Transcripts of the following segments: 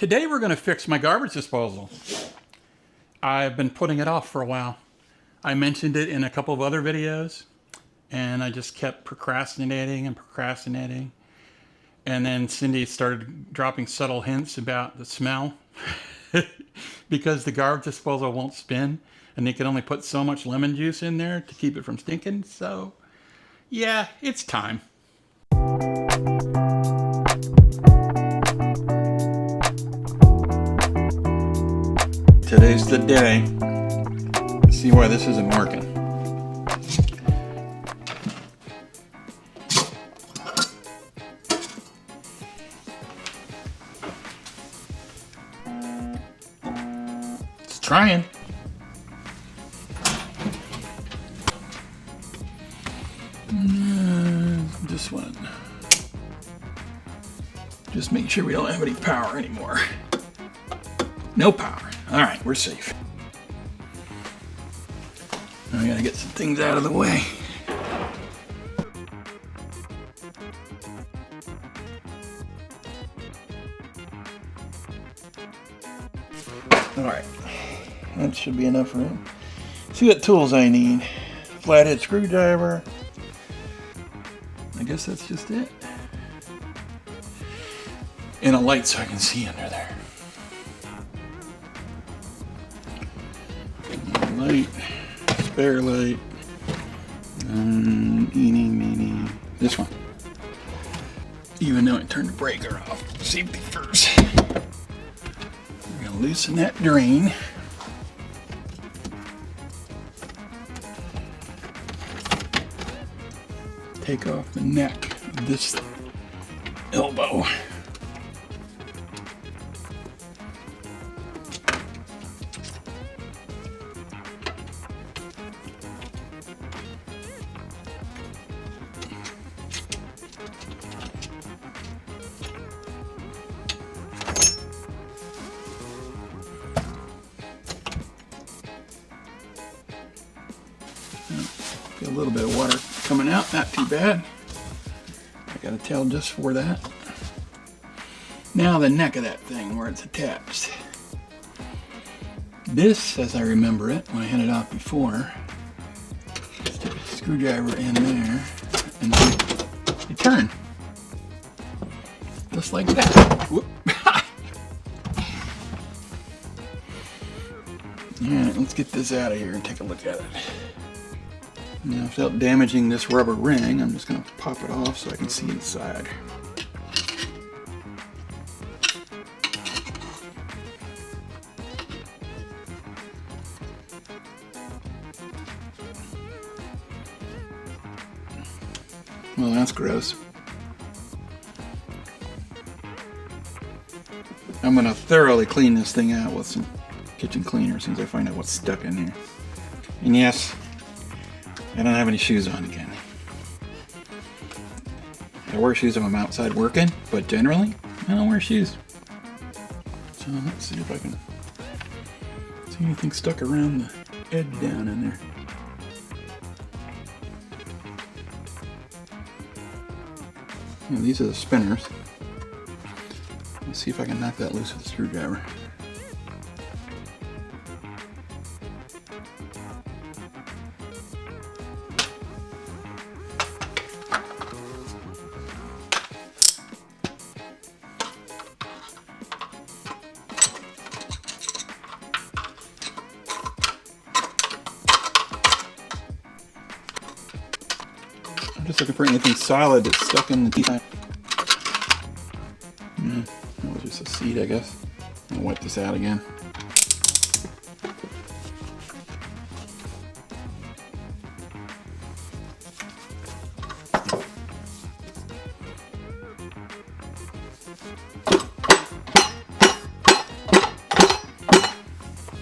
Today we're going to fix my garbage disposal. I've been putting it off for a while. I mentioned it in a couple of other videos, and I just kept procrastinating and procrastinating. And then Cindy started dropping subtle hints about the smell because the garbage disposal won't spin, and they can only put so much lemon juice in there to keep it from stinking. So yeah, it's time. Today's the day. Let's see why this isn't working. It's trying. This one. Just make sure we don't have any power anymore. No power. All right, we're safe. Now I gotta get some things out of the way. All right, that should be enough room. See what tools I need. Flathead screwdriver. I guess that's just it. And a light so I can see under there. Light, spare light, eeny, meeny, this one. Even though I turned the breaker off, safety first. We're gonna loosen that drain. Take off the neck of this elbow. Get a little bit of water coming out, not too bad. I got a towel just for that. Now the neck of that thing where it's attached. This, as I remember it, when I had it off before, stick a screwdriver in there, and then you turn. Just like that. Whoop. Alright, let's get this out of here and take a look at it. Now, without damaging this rubber ring, I'm just going to pop it off so I can see inside. Well, that's gross. I'm going to thoroughly clean this thing out with some kitchen cleaner as soon as I find out what's stuck in here. And yes, I don't have any shoes on again. I wear shoes when I'm outside working, but generally, I don't wear shoes. So let's see if I can see anything stuck around the edge down in there. Yeah, these are the spinners. Let's see if I can knock that loose with a screwdriver. I'm just looking for anything solid that's stuck in the teeth. Yeah, that was just a seed, I guess. I'm gonna wipe this out again.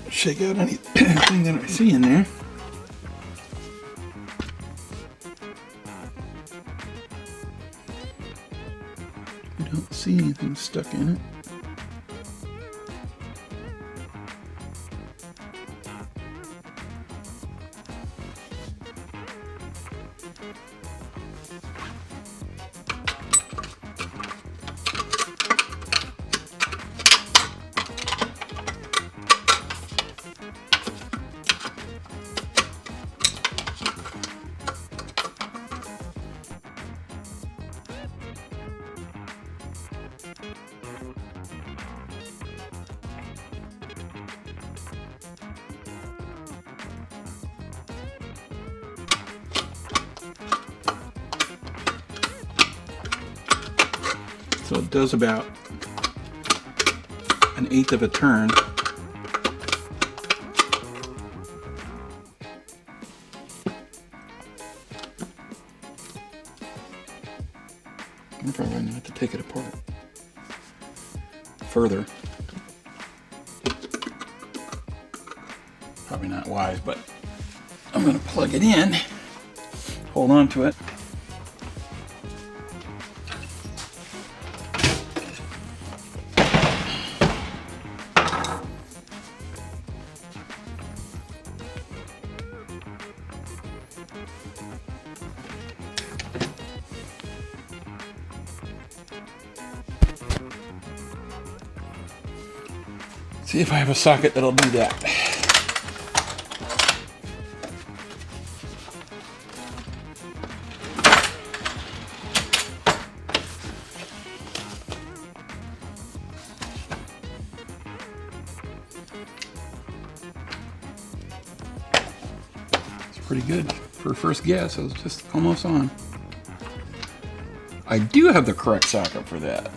Shake out anything that I see in there. I don't see anything stuck in it. So it does about 1/8 of a turn. I'm probably going to have to take it apart further. Probably not wise, but I'm going to plug it in, hold on to it. See if I have a socket that'll do that. It's pretty good for a first guess. I was just almost on. I do have the correct socket for that.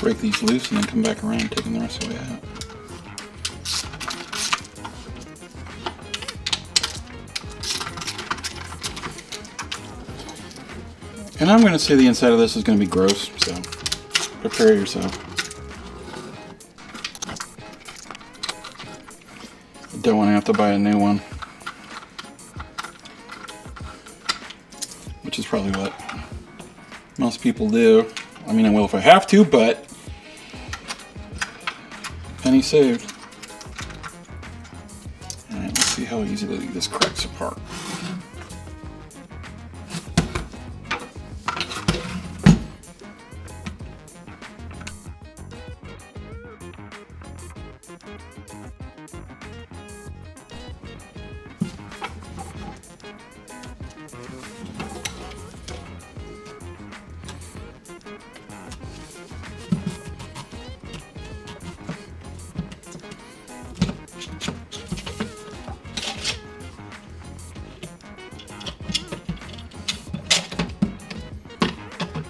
Break these loose and then come back around, taking the rest of the way out. And I'm going to say the inside of this is going to be gross, so prepare yourself. You don't want to have to buy a new one, which is probably what most people do. I mean, I will if I have to, but penny saved. Alright, let's see how easily this cracks apart.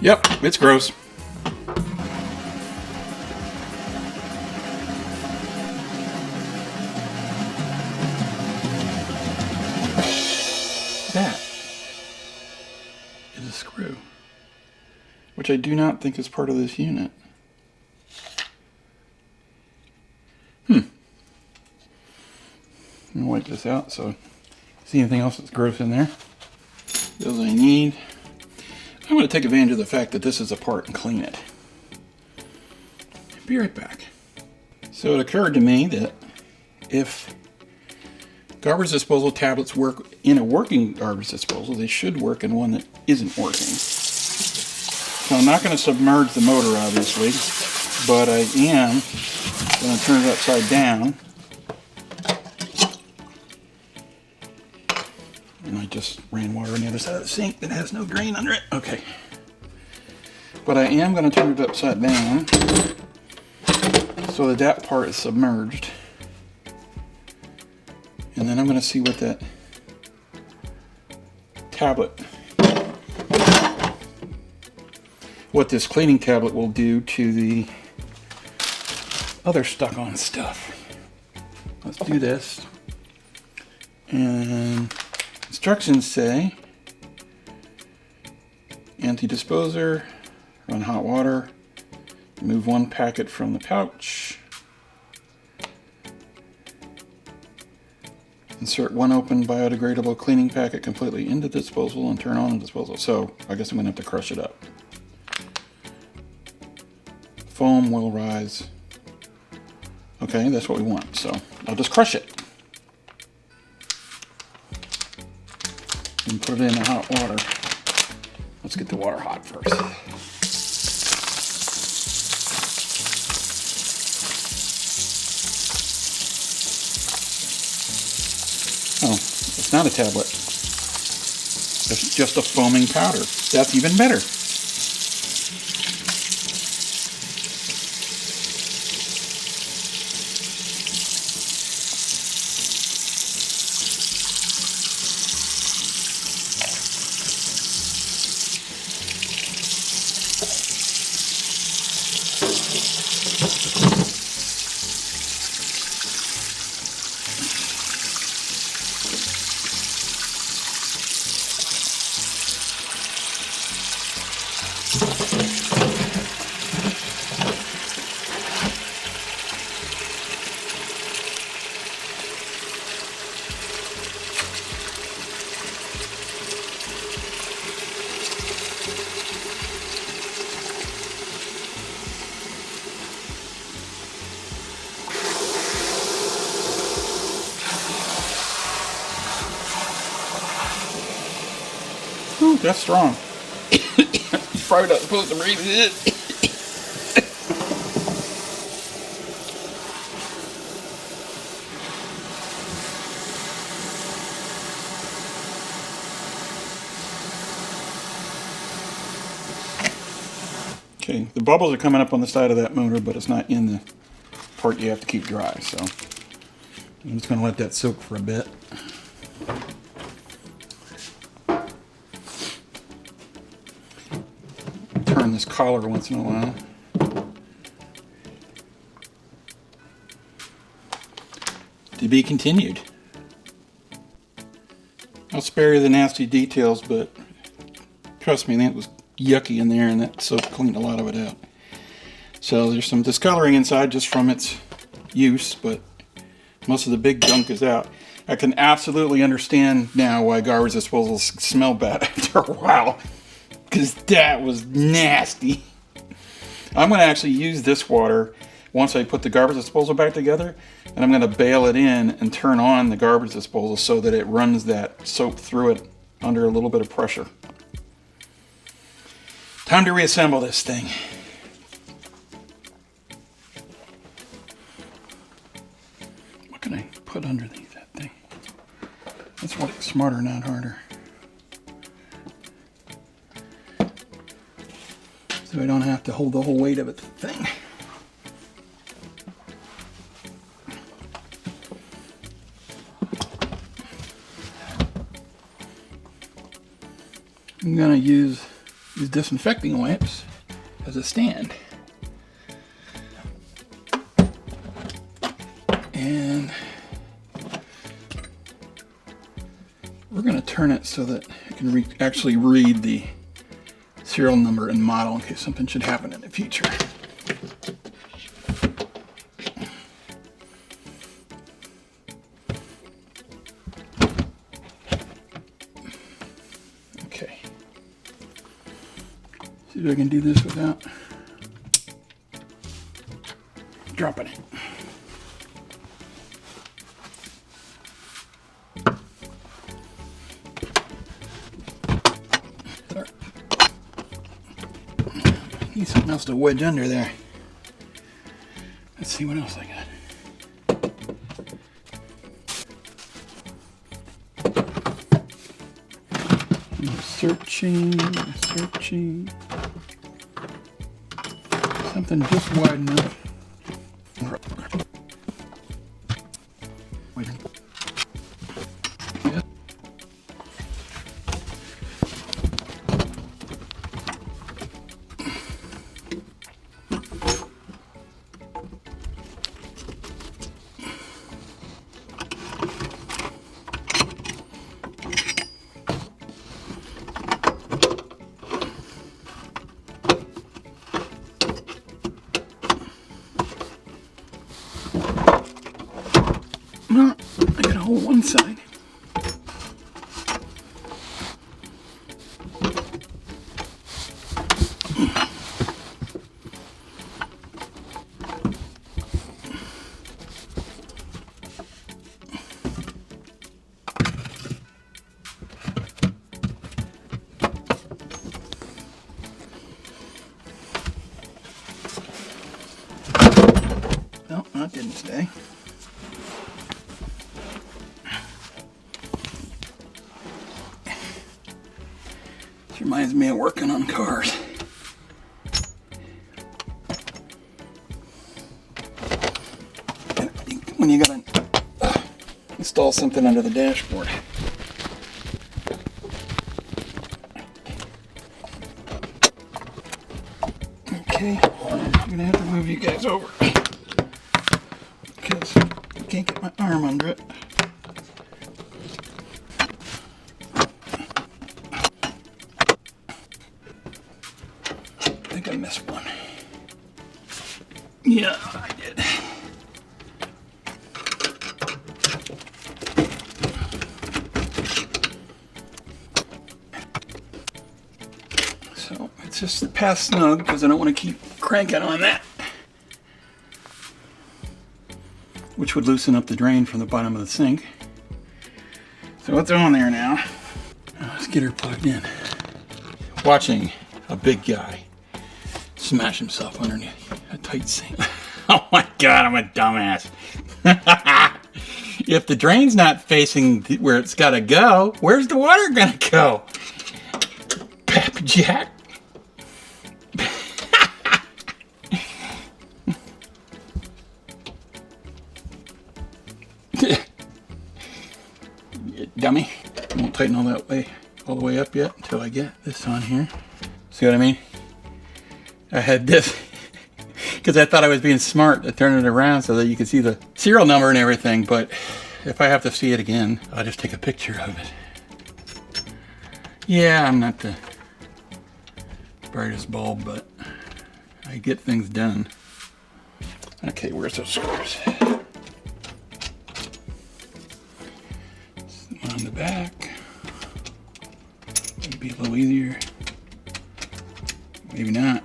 Yep, it's gross. That is a screw, which I do not think is part of this unit. I'm gonna wipe this out so see anything else that's gross in there. Those I need. I'm going to take advantage of the fact that this is a part and clean it. Be right back. So it occurred to me that if garbage disposal tablets work in a working garbage disposal, they should work in one that isn't working. So I'm not going to submerge the motor, obviously, but I am going to turn it upside down. And I just ran water on the other side of the sink that has no drain under it. Okay. But I am going to turn it upside down so that that part is submerged. And then I'm going to see what that tablet, what this cleaning tablet will do to the other stuck on stuff. Let's do this. And instructions say empty disposer, run hot water, remove one packet from the pouch, insert one open biodegradable cleaning packet completely into the disposal and turn on the disposal. So I guess I'm going to have to crush it up. Foam will rise. Okay, that's what we want, so I'll just crush it. And put it in the hot water. Let's get the water hot first. Oh, it's not a tablet. It's just a foaming powder. That's even better. That's strong. Probably not supposed to breathe it. Okay, the bubbles are coming up on the side of that motor, but it's not in the part you have to keep dry, so I'm just going to let that soak for a bit. Turn this collar once in a while. To be continued. I'll spare you the nasty details, but trust me, that was yucky in there, and that soap cleaned a lot of it out. So there's some discoloring inside just from its use, but most of the big junk is out. I can absolutely understand now why garbage disposals smell bad after a while, because that was nasty. I'm going to actually use this water once I put the garbage disposal back together, and I'm going to bail it in and turn on the garbage disposal so that it runs that soap through it under a little bit of pressure. Time to reassemble this thing. What can I put underneath that thing? That's what it's smarter, not harder. So I don't have to hold the whole weight of the thing. I'm going to use these disinfecting wipes as a stand. And we're going to turn it so that I can actually read the serial number and model in case something should happen in the future. Okay. See if I can do this without dropping it. Need something else to wedge under there. Let's see what else I got. I'm searching. Something just wide enough. No, I gotta hold one side. No, that didn't stay. Reminds me of working on cars. When you gotta install something under the dashboard. Okay, I'm gonna have to move you guys over because I can't get my arm under it. I think I missed one. Yeah, I did. So it's just past snug because I don't want to keep cranking on that, which would loosen up the drain from the bottom of the sink. So it's on there now. Let's get her plugged in. watching a big guy smash himself underneath a tight sink. Oh my God, I'm a dumbass. If the drain's not facing where it's gotta go, where's the water gonna go? Pappy Jack. Dummy. I won't tighten all the way up yet until I get this on here. See what I mean? I had this because I thought I was being smart to turn it around so that you could see the serial number and everything, but if I have to see it again, I'll just take a picture of it. Yeah, I'm not the brightest bulb, but I get things done. Okay, where's those screws? On the back. It'd be a little easier. Maybe not.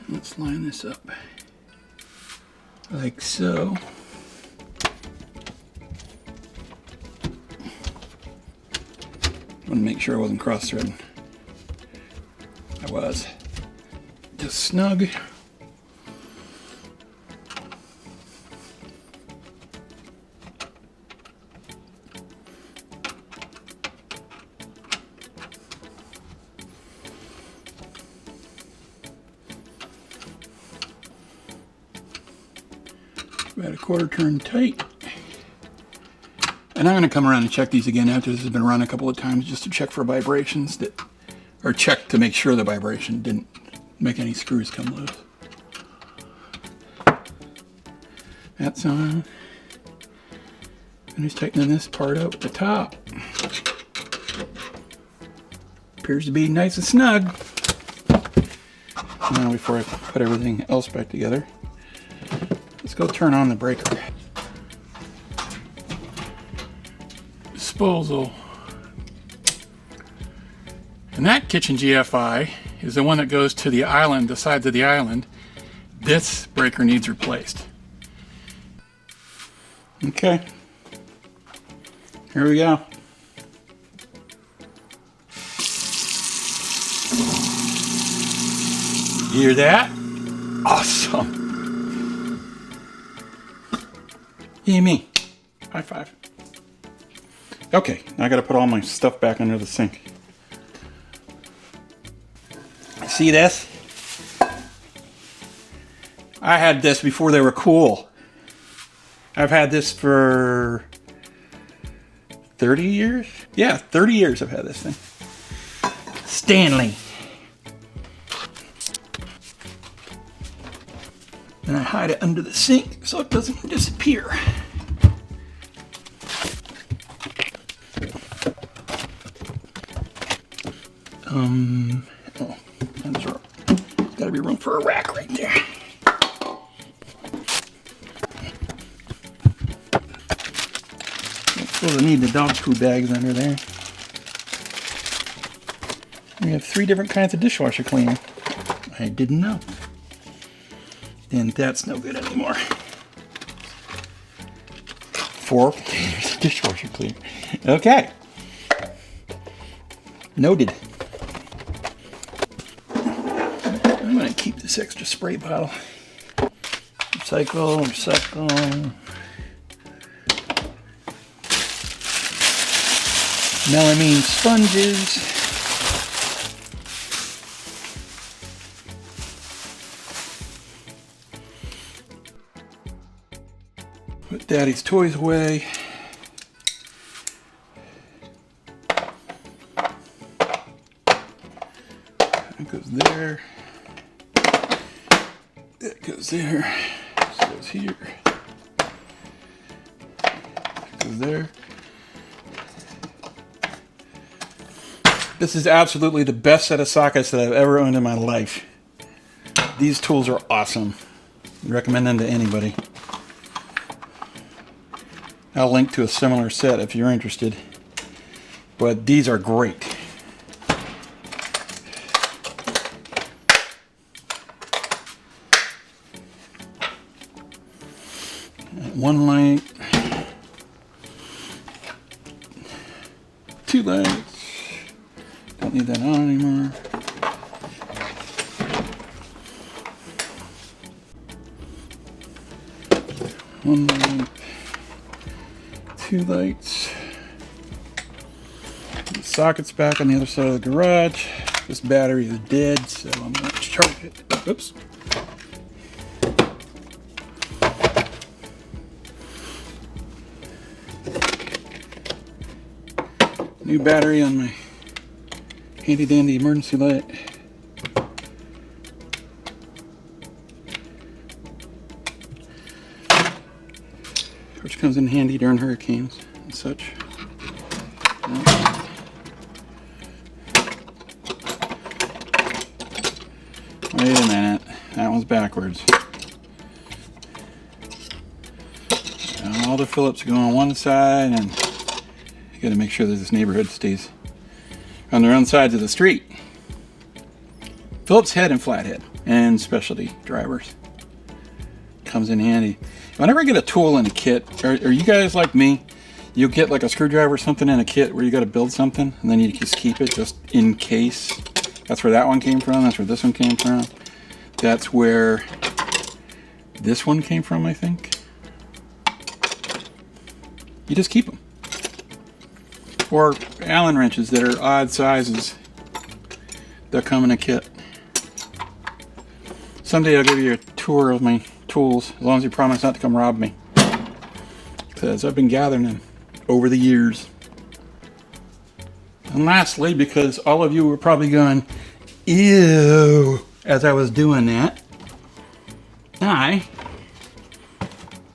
Let's line this up like so. I want to make sure I wasn't cross-threading. I was. Just snug. About a quarter turn tight. And I'm going to come around and check these again after this has been run a couple of times just to check for vibrations or check to make sure the vibration didn't make any screws come loose. That's on. Finish tightening this part up at the top. Appears to be nice and snug. Now before I put everything else back together, let's go turn on the breaker. Disposal. And that kitchen GFI is the one that goes to the island, the sides of the island. This breaker needs replaced. Okay. Here we go. You hear that? Awesome. Yay me. High five. Okay, now I gotta put all my stuff back under the sink. See this? I had this before they were cool. I've had this for 30 years? Yeah, 30 years I've had this thing. Stanley. And I hide it under the sink so it doesn't disappear. Oh, that's right. There's gotta be room for a rack right there. I suppose I need the dog food bags under there. We have 3 different kinds of dishwasher cleaner. I didn't know. And that's no good anymore. 4 containers of dishwasher cleaner. Okay. Noted. I'm going to keep this extra spray bottle. Recycle, recycle. Melamine sponges. Put Daddy's toys away. That goes there. That goes there. This goes here. That goes there. This is absolutely the best set of sockets that I've ever owned in my life. These tools are awesome. I recommend them to anybody. I'll link to a similar set if you're interested. But these are great. One light. 2 lights. Don't need that on anymore. One light, 2 lights. The socket's back on the other side of the garage. This battery is dead, so I'm going to charge it. Oops. New battery on my handy dandy emergency light. Which comes in handy during hurricanes and such. Wait a minute, that one's backwards. And all the Phillips go on one side, and you gotta make sure that this neighborhood stays on their own sides of the street. Phillips head and flathead, and specialty drivers. Comes in handy. Whenever I get a tool in a kit, are you guys like me? You'll get like a screwdriver or something in a kit where you got to build something, and then you just keep it just in case. That's where that one came from. That's where this one came from. That's where this one came from, I think. You just keep them. Or Allen wrenches that are odd sizes that come in a kit. Someday I'll give you a tour of my tools, as long as you promise not to come rob me. Because I've been gathering them over the years. And lastly, because all of you were probably going, ew, as I was doing that, I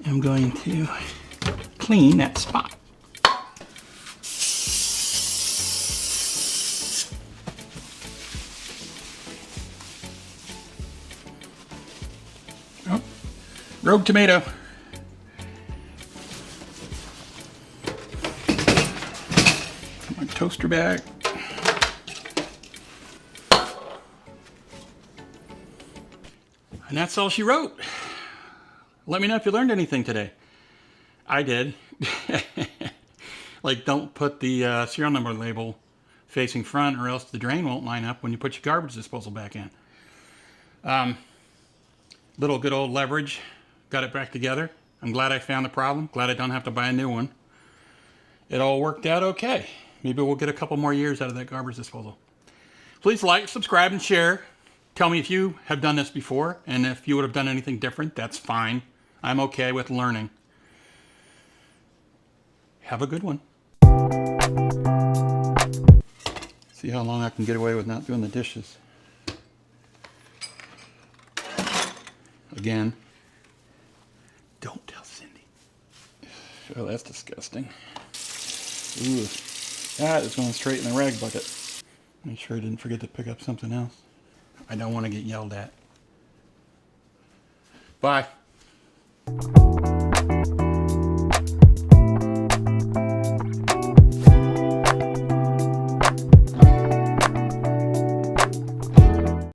am going to clean that spot. Oh, rogue tomato. Put my toaster bag. And that's all she wrote. Let me know if you learned anything today. I did. Like, don't put the serial number label facing front, or else the drain won't line up when you put your garbage disposal back in. Little good old leverage. Got it back together. I'm glad I found the problem. Glad I don't have to buy a new one. It all worked out okay. Maybe we'll get a couple more years out of that garbage disposal. Please like, subscribe, and share. Tell me if you have done this before, and if you would have done anything different, that's fine. I'm okay with learning. Have a good one. See how long I can get away with not doing the dishes. Again, don't tell Cindy. Oh, that's disgusting. Ooh, that is going straight in the rag bucket. Make sure I didn't forget to pick up something else. I don't want to get yelled at. Bye.